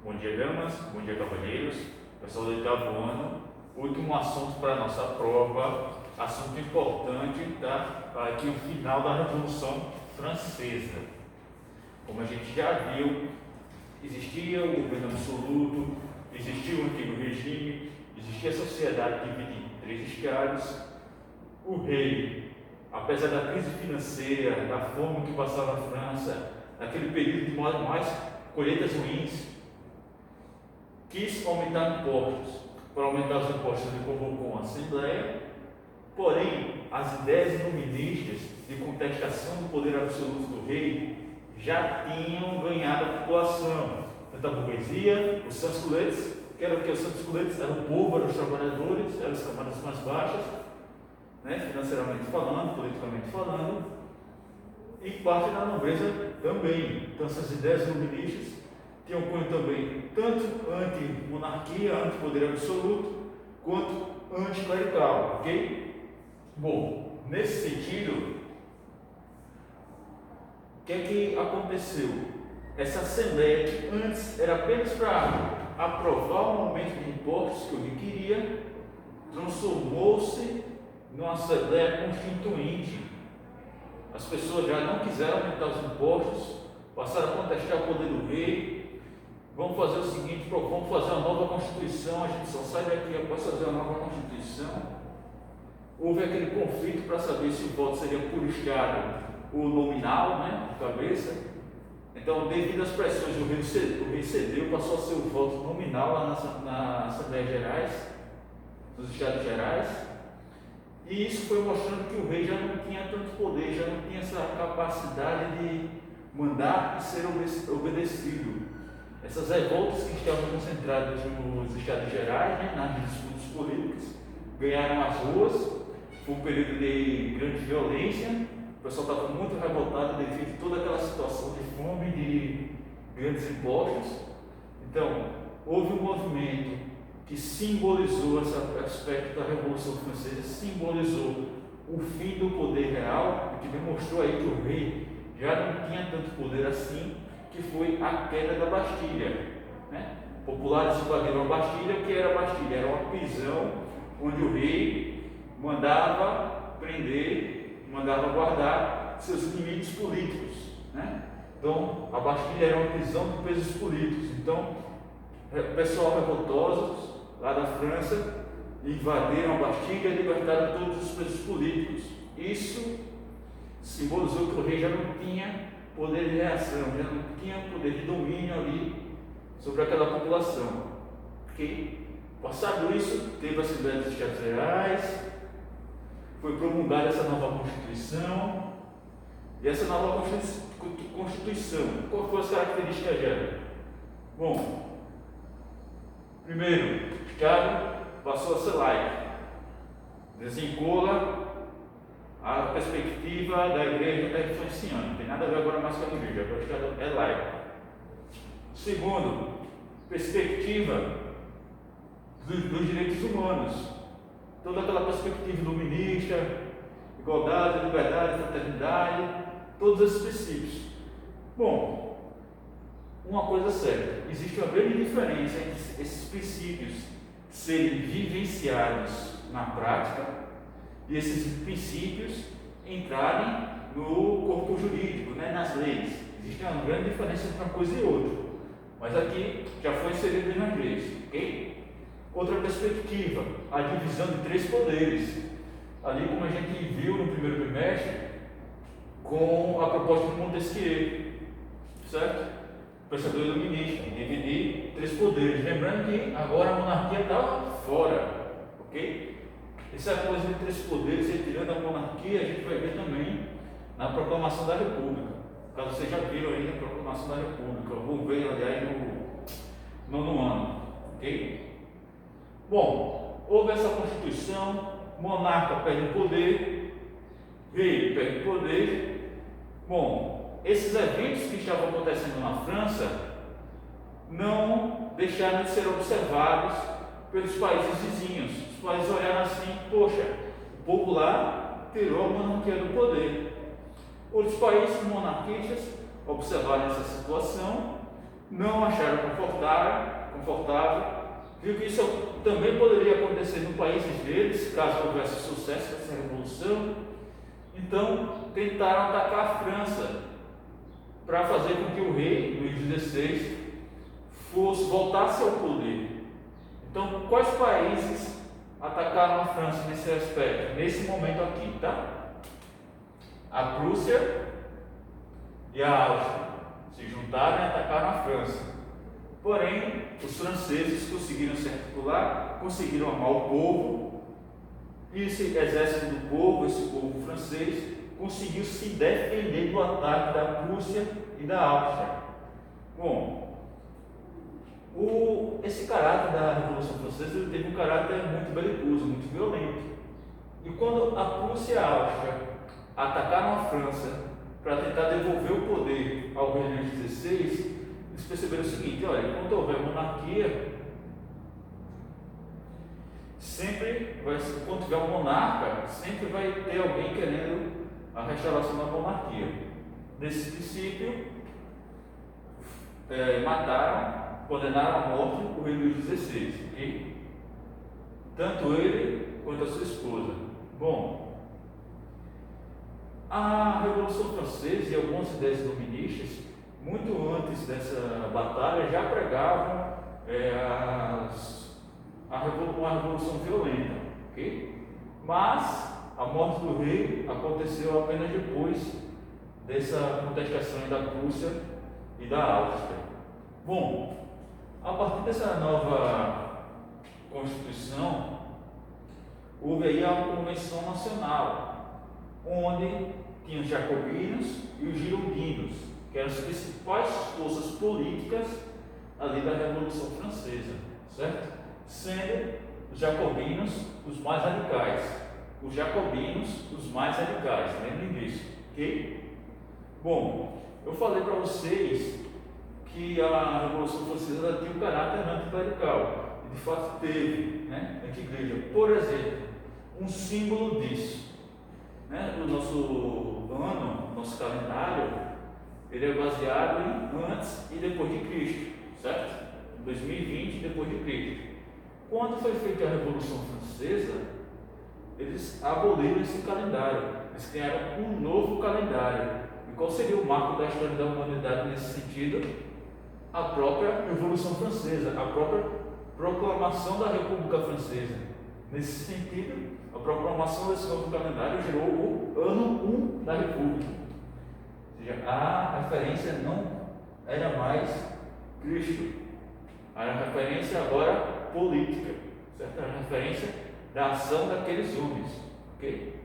Bom dia, damas, bom dia, cavalheiros, pessoal do oitavo ano. Último assunto para a nossa prova, assunto importante, tá? Aqui o final da Revolução Francesa. Como a gente já viu, existia o governo absoluto, existia o antigo regime, existia a sociedade dividida em três estados. O rei, apesar da crise financeira, da fome que passava a França, naquele período de mais colheitas ruins, quis aumentar impostos. Para aumentar os impostos, ele convocou uma assembleia, porém, as ideias iluministas de contestação do poder absoluto do rei já tinham ganhado a população, tanto a burguesia, os sans-culottes, que eram o que? Os sans-culottes eram o povo, eram os trabalhadores, eram as camadas mais baixas, né, financeiramente falando, politicamente falando, e parte da nobreza também. Então, essas ideias iluministas tinham cunho também tanto anti-monarquia, anti-poder absoluto, quanto anticlerical, ok? Bom, nesse sentido, o que é que aconteceu? Essa assembleia, que antes era apenas para aprovar o aumento de impostos que o rei queria, transformou-se numa assembleia constituinte. As pessoas já não quiseram aumentar os impostos, passaram a contestar o poder do rei. Vamos fazer o seguinte, vamos fazer uma nova Constituição, a gente só sai daqui após fazer uma nova Constituição. Houve aquele conflito para saber se o voto seria por estado ou nominal, né, de cabeça. Então, devido às pressões, o rei cedeu, passou a ser o voto nominal lá na Assembleia Gerais, nos Estados Gerais. E isso foi mostrando que o rei já não tinha tanto poder, já não tinha essa capacidade de mandar e ser obedecido. Essas revoltas que estavam concentradas nos Estados Gerais, né, nas disputas políticas, ganharam as ruas. Foi um período de grande violência. O pessoal estava muito revoltado devido a toda aquela situação de fome, de grandes impostos. Então, houve um movimento que simbolizou esse aspecto da Revolução Francesa, simbolizou o fim do poder real, que demonstrou aí que o rei já não tinha tanto poder assim, que foi a queda da Bastilha, né? Populares invadiram a Bastilha. O que era a Bastilha? Era uma prisão onde o rei mandava prender, mandava guardar seus inimigos políticos, né? Então, a Bastilha era uma prisão de presos políticos. Então, pessoal revoltosos lá da França invadiram a Bastilha e libertaram todos os presos políticos. Isso simbolizou que o rei já não tinha poder de reação, já não tinha poder de domínio ali sobre aquela população. Okay? Passado isso, teve a Assembleia dos Estados Gerais, foi promulgada essa nova Constituição, e essa nova Constituição, qual foram as características dela? Bom, primeiro, o Estado passou a ser laico, desvincula a perspectiva da igreja está influenciando, não tem nada a ver agora mais com a igreja, agora o Estado é laico. Segundo, perspectiva dos direitos humanos, toda aquela perspectiva iluminista, igualdade, liberdade, fraternidade, todos esses princípios. Bom, uma coisa certa, existe uma grande diferença entre esses princípios serem vivenciados na prática e esses princípios entrarem no corpo jurídico, né, nas leis. Existe uma grande diferença entre uma coisa e outra, mas aqui já foi inserido nas leis, ok? Outra perspectiva, a divisão de três poderes, ali como a gente viu no primeiro bimestre, com a proposta de Montesquieu, certo? O pensador iluminista, dividir três poderes, lembrando que agora a monarquia está fora, ok? Essa coisa de três poderes, retirando a monarquia, a gente vai ver também na Proclamação da República. Caso vocês já viram aí a Proclamação da República, vou ver, aliás, no nono ano, ok? Bom, houve essa Constituição, monarca perde o poder, rei perde o poder. Bom, esses eventos que estavam acontecendo na França não deixaram de ser observados pelos países vizinhos. Os países olharam assim, poxa, o povo lá tirou a monarquia do poder. Outros países monarquistas observaram essa situação não acharam confortável, viu que isso também poderia acontecer no país deles, caso houvesse sucesso dessa revolução. Então tentaram atacar a França para fazer com que o rei Luís XVI voltasse ao poder. Então, quais países atacaram a França nesse aspecto, nesse momento aqui, tá? A Prússia e a Áustria se juntaram e atacaram a França. Porém, os franceses conseguiram se articular, conseguiram amar o povo, e esse exército do povo, esse povo francês, conseguiu se defender do ataque da Prússia e da Áustria. Bom, esse caráter da Revolução Francesa ele teve um caráter muito belicoso, muito violento. E quando a Prússia e a Áustria atacaram a França para tentar devolver o poder ao rei Luís XVI, eles perceberam o seguinte: olha, quando houver monarquia, quando tiver um monarca, sempre vai ter alguém querendo a restauração da monarquia. Nesse princípio, condenaram à morte o rei Luís XVI, okay? Tanto ele quanto a sua esposa. Bom, a Revolução Francesa e algumas ideias iluministas, muito antes dessa batalha, já pregavam uma revolução violenta, ok? Mas a morte do rei aconteceu apenas depois dessa contestação da Prússia e da Áustria. Bom, a partir dessa nova Constituição, houve aí a Convenção Nacional, onde tinha os jacobinos e os girondinos, que eram as principais forças políticas ali da Revolução Francesa, certo? Sendo os jacobinos os mais radicais. Lembrem disso, ok? Bom, eu falei para vocês que a Revolução Francesa tinha um caráter anticlerical, e de fato teve, né, na igreja. Por exemplo, um símbolo disso, né, o nosso calendário, ele é baseado em antes e depois de Cristo, certo? 2020 depois de Cristo. Quando foi feita a Revolução Francesa, eles aboliram esse calendário, eles criaram um novo calendário. E qual seria o marco da história da humanidade nesse sentido? A própria Revolução Francesa, a própria proclamação da República Francesa. Nesse sentido, a proclamação desse novo calendário gerou o ano 1 da República. Ou seja, a referência não era mais Cristo, a referência agora política, certo? A referência da ação daqueles homens, ok?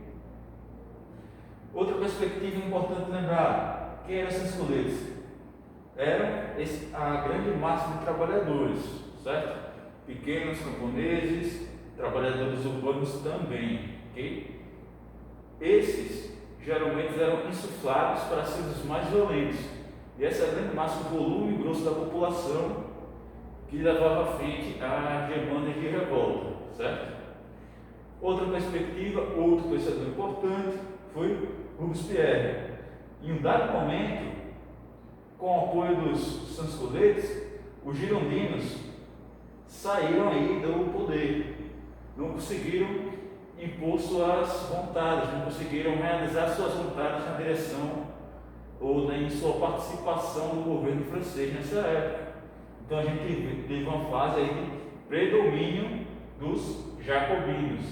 Outra perspectiva importante lembrar: quem eram esses coletes? Eram a grande massa de trabalhadores, certo? Pequenos camponeses, trabalhadores urbanos também, ok? Esses geralmente eram insuflados para serem os mais violentos, e essa grande massa, o volume grosso da população, que levava à frente a demandas de revolta, certo? Outra perspectiva, outro pensador importante foi Robespierre. Em um dado momento, com o apoio dos sans-culottes, os girondinos saíram aí do poder, não conseguiram impor suas vontades, não conseguiram realizar suas vontades na direção ou em sua participação no governo francês nessa época. Então a gente teve uma fase aí de predomínio dos jacobinos,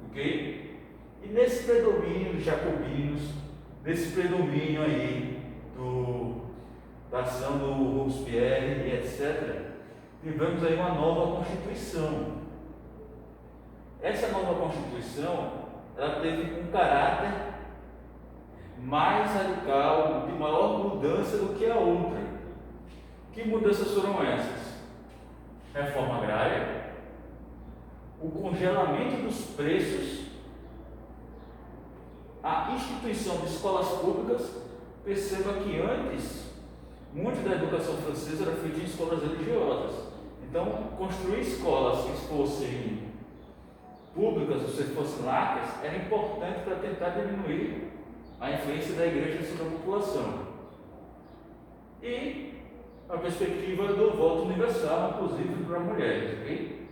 ok? E nesse predomínio dos jacobinos, nesse predomínio aí da ação do Robespierre e etc., tivemos aí uma nova Constituição. Essa nova Constituição, ela teve um caráter mais radical, de maior mudança do que a outra. Que mudanças foram essas? Reforma agrária, o congelamento dos preços, a instituição de escolas públicas. Perceba que antes, muito da educação francesa era feita em escolas religiosas. Então, construir escolas que fossem públicas, ou se fossem laicas, era importante para tentar diminuir a influência da igreja sobre a população. E a perspectiva do voto universal, inclusive para mulheres, ok?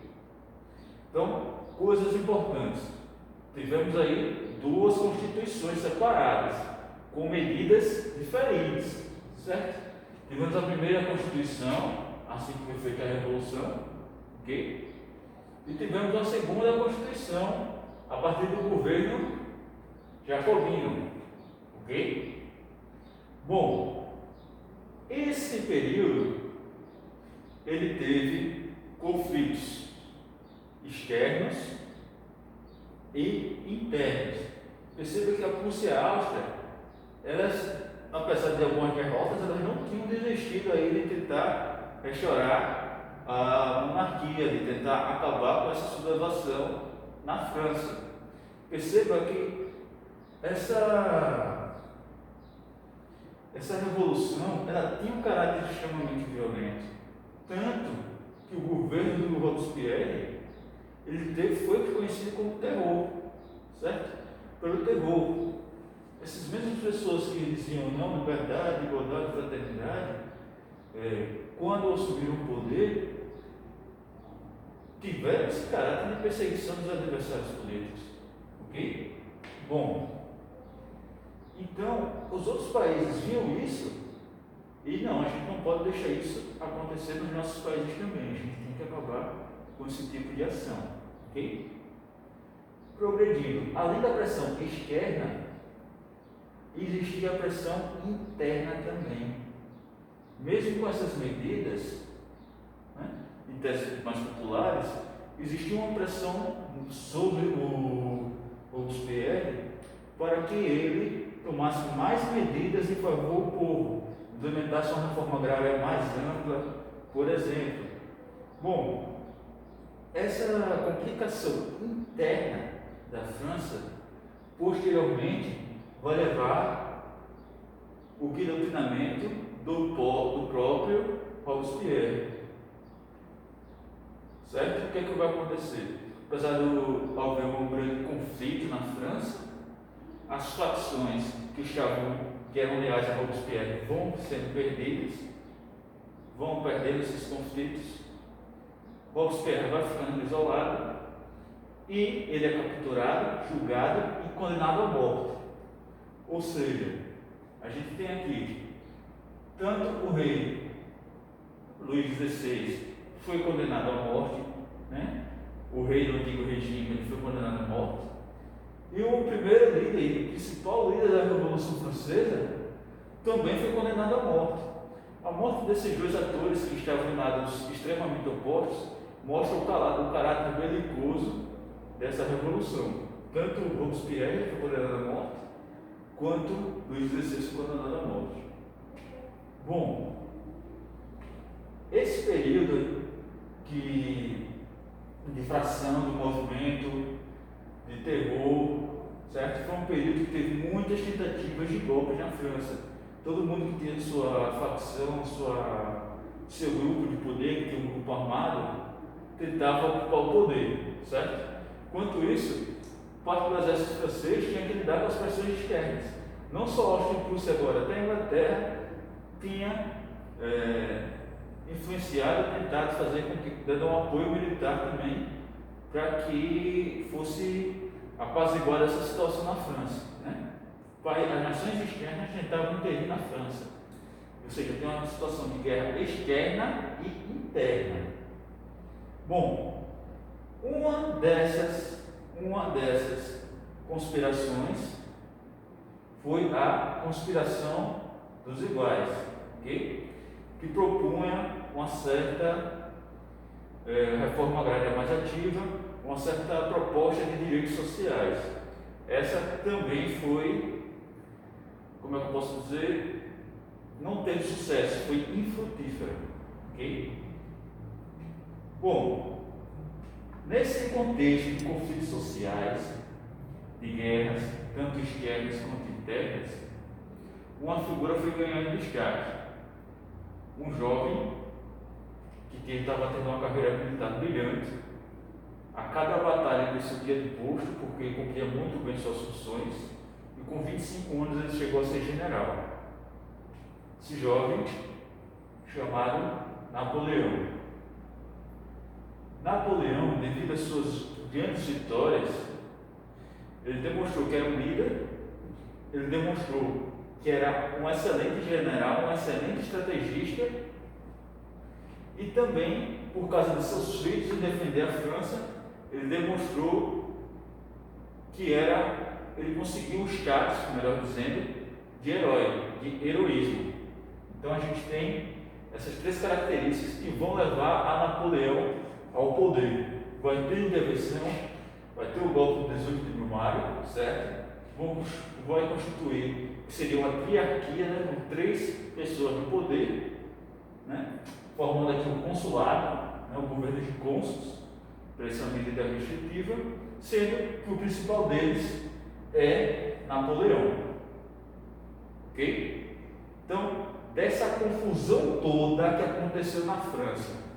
Então, coisas importantes. Tivemos aí duas constituições separadas, com medidas diferentes, certo? Tivemos a primeira Constituição, assim que foi feita a Revolução, ok? E tivemos a segunda Constituição, a partir do governo jacobino, ok? Bom, esse período, ele teve conflitos externos e internos. Perceba que a Prússia e a Áustria, elas, apesar de algumas derrotas, elas não tinham desistido aí de tentar restaurar a monarquia, de tentar acabar com essa sublevação na França. Perceba que essa revolução, ela tinha um caráter extremamente violento, tanto que o governo do Robespierre, foi conhecido como terror, certo? Pelo terror. Essas mesmas pessoas que diziam não, liberdade, igualdade, fraternidade, quando assumiram o poder, tiveram esse caráter de perseguição dos adversários políticos, ok? Bom, então, os outros países viam isso e não, a gente não pode deixar isso acontecer nos nossos países também, a gente tem que acabar com esse tipo de ação, ok? Progredindo, além da pressão externa, existia a pressão interna também. Mesmo com essas medidas, né, em testes mais populares, existia uma pressão sobre o Robespierre para que ele tomasse mais medidas em favor do povo, implementasse uma reforma agrária mais ampla, por exemplo. Bom, essa complicação interna da França, posteriormente, vai levar o guilhotinamento do próprio Robespierre. Certo? O que é que vai acontecer? Apesar de haver um grande conflito na França, as facções que eram leais a Robespierre vão sendo perdidas, vão perdendo esses conflitos. Robespierre vai ficando isolado e ele é capturado, julgado e condenado à morte. Ou seja, a gente tem aqui tanto o rei Luís XVI foi condenado à morte, né? O rei do antigo regime ele foi condenado à morte, e o primeiro líder, o principal líder da Revolução Francesa, também foi condenado à morte. A morte desses dois atores que estavam em lados extremamente opostos mostra o caráter belicoso dessa revolução. Tanto Robespierre foi condenado à morte, quanto Luís XVI foi condenado à morte. Bom, esse período de fração do movimento, de terror, certo? Foi um período que teve muitas tentativas de golpes na França. Todo mundo que tinha sua facção, seu grupo de poder, que tinha um grupo armado, tentava ocupar o poder, certo? Enquanto isso, parte do exército francês tinha que lidar com as pressões externas. Não só a Áustria e Prússia agora, até a Inglaterra tinha influenciado, tentado fazer com que, dando um apoio militar também, para que fosse apaziguada essa situação na França, né? As nações externas tentavam intervir na França, ou seja, tem uma situação de guerra externa e interna. Bom, uma dessas conspirações foi a conspiração dos iguais, ok? Que propunha uma certa reforma agrária mais ativa, uma certa proposta de direitos sociais. Essa também foi, como é que eu posso dizer, não teve sucesso, foi infrutífera, ok? Bom, nesse contexto de conflitos sociais, de guerras, tanto externas quanto internas, uma figura foi ganhando destaque. Um jovem que estava tendo uma carreira militar brilhante. A cada batalha ele subia de posto, porque ele cumpria muito bem suas funções, e com 25 anos ele chegou a ser general. Esse jovem chamado Napoleão. Napoleão, devido às suas grandes vitórias, ele demonstrou que era um líder, ele demonstrou que era um excelente general, um excelente estrategista, e também, por causa de seus feitos em defender a França, ele demonstrou que ele conseguiu o status, melhor dizendo, de herói, de heroísmo. Então a gente tem essas três características que vão levar a Napoleão ao poder. Vai ter intervenção, vai ter o golpe do 18 de Brumário, certo? Vai constituir o que seria uma triarquia, né, com três pessoas no poder, né, formando aqui um consulado, né, o governo de cônsules, para essa medida restritiva, sendo que o principal deles é Napoleão. Ok? Então, dessa confusão toda que aconteceu na França,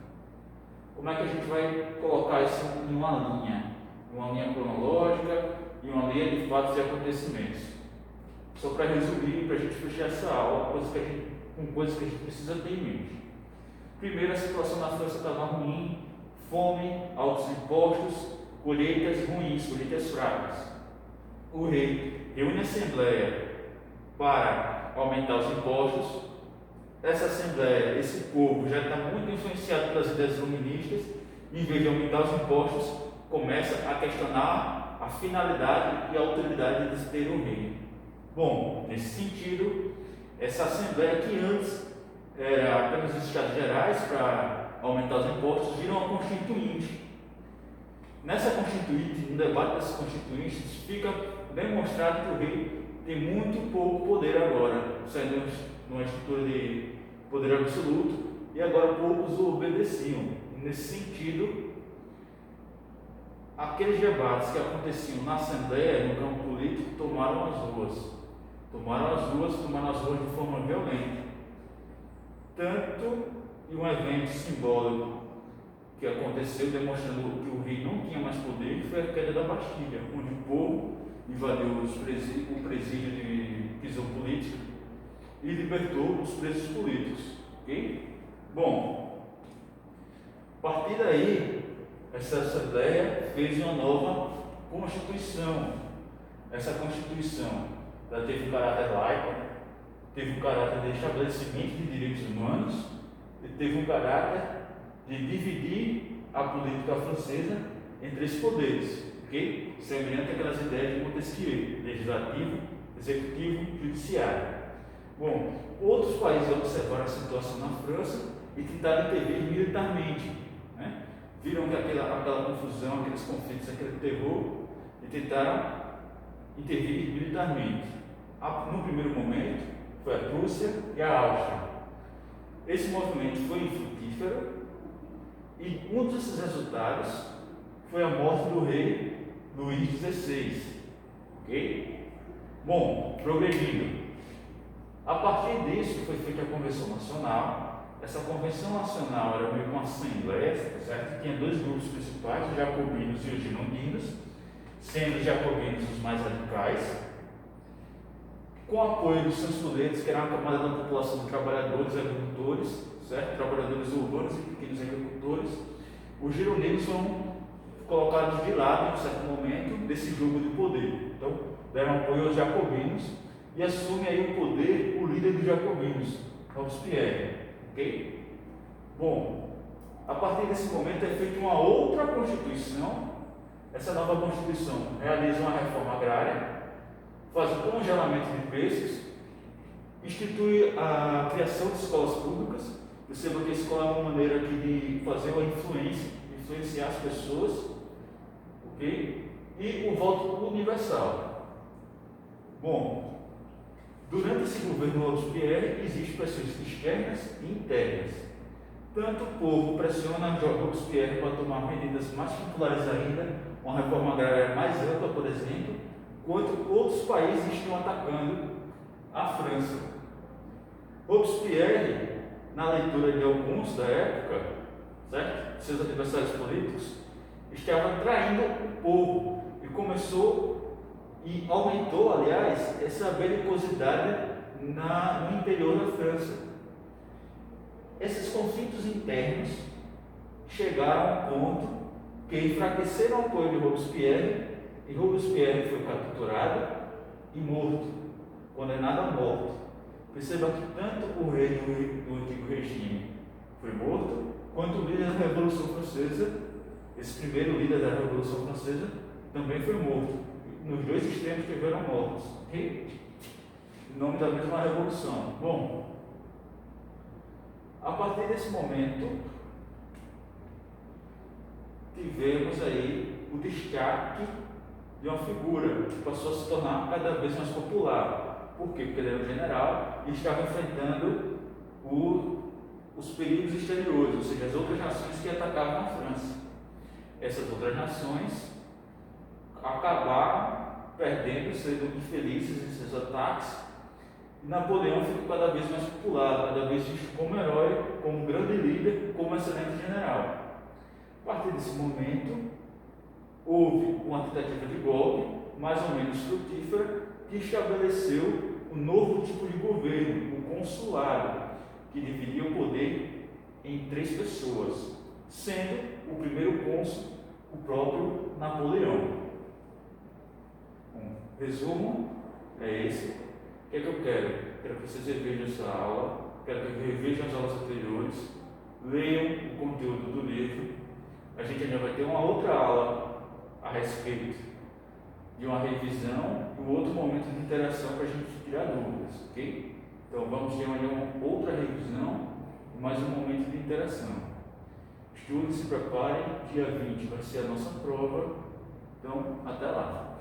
como é que a gente vai colocar isso em uma linha cronológica e uma linha de fatos e acontecimentos? Só para resumir, para a gente fechar essa aula com coisas que a gente precisa ter em mente. Primeiro, a situação na França estava ruim, fome, altos impostos, colheitas ruins, colheitas fracas. O rei reúne a assembleia para aumentar os impostos. Essa assembleia, esse povo já está muito influenciado pelas ideias iluministas, em vez de aumentar os impostos, começa a questionar a finalidade e a autoridade de ter um rei. Bom, nesse sentido, essa assembleia que antes era apenas os estados gerais para aumentar os impostos, viram uma constituinte. Nessa constituinte, no debate dessas constituintes, fica demonstrado que o rei tem muito pouco poder agora, saindo numa estrutura de poder absoluto, e agora poucos o obedeciam. Nesse sentido, aqueles debates que aconteciam na Assembleia, no campo político, tomaram as ruas de forma violenta. Tanto em um evento simbólico que aconteceu, demonstrando que o rei não tinha mais poder, foi a queda da Bastilha, onde o povo invadiu o presídio de prisão política e libertou os presos políticos. Ok? Bom, a partir daí, essa Assembleia fez uma nova Constituição. Essa Constituição ela teve um caráter laico, teve um caráter de estabelecimento de direitos humanos e teve um caráter de dividir a política francesa em três poderes, ok? Semelhante àquelas ideias de Montesquieu: legislativo, executivo e judiciário. Bom, outros países observaram a situação na França e tentaram intervir militarmente, né? Viram que aquela confusão, aqueles conflitos, aquele terror, e tentaram intervir militarmente. No primeiro momento, foi a Prússia e a Áustria. Esse movimento foi infrutífero e um desses resultados foi a morte do rei Luís XVI. Ok? Bom, progredindo. A partir disso foi feita a Convenção Nacional. Essa Convenção Nacional era meio que uma assembleia, certo? Tinha dois grupos principais, os jacobinos e os girondinos, sendo os jacobinos os mais radicais, com o apoio dos sansonetes, que era uma camada da população de trabalhadores e agricultores, certo? Trabalhadores urbanos e pequenos agricultores. Os girondinos foram colocados de lado em um certo momento desse jogo de poder. Então, deram apoio aos jacobinos e assume aí o poder o líder dos jacobinos, Robespierre. Ok? Bom, a partir desse momento é feita uma outra Constituição. Essa nova Constituição realiza uma reforma agrária, faz o congelamento de preços, institui a criação de escolas públicas. Perceba que a escola é uma maneira aqui de fazer uma influenciar as pessoas, ok? E o voto universal. Bom, durante esse governo Robespierre existem pressões externas e internas. Tanto o povo pressiona Robespierre para tomar medidas mais populares ainda, uma reforma agrária mais ampla, por exemplo, quanto outros países estão atacando a França. Robespierre, na leitura de alguns da época, certo? Seus adversários políticos, estava traindo o povo e começou e aumentou, aliás, essa belicosidade no interior da França. esses conflitos internos chegaram ao ponto que enfraqueceram o apoio de Robespierre, e Robespierre foi capturado e morto, condenado à morte. Perceba que tanto o rei do antigo regime foi morto, quanto o líder da Revolução Francesa, esse primeiro líder da Revolução Francesa, também foi morto. Nos dois extremos tiveram mortos, ok? Em nome da mesma revolução. Bom, a partir desse momento, tivemos aí o destaque de uma figura que passou a se tornar cada vez mais popular. Por quê? Porque ele era um general e estava enfrentando os perigos exteriores, ou seja, as outras nações que atacavam a França. Essas outras nações acabaram perdendo, sendo infelizes em seus ataques, e Napoleão ficou cada vez mais popular, cada vez visto como herói, como grande líder, como excelente general. A partir desse momento, houve uma tentativa de golpe, mais ou menos frutífera, que estabeleceu um novo tipo de governo, o consulado, que dividia o poder em 3 pessoas, sendo o primeiro cônsul o próprio Napoleão. Bom, resumo é esse. O que é que eu quero? Quero que vocês revejam essa aula, quero que revejam as aulas anteriores, leiam o conteúdo do livro. A gente ainda vai ter uma outra aula a respeito de uma revisão e um outro momento de interação para a gente tirar dúvidas, ok? Então vamos ter ainda uma outra revisão e mais um momento de interação. Estude, se preparem, dia 20 vai ser a nossa prova, então até lá.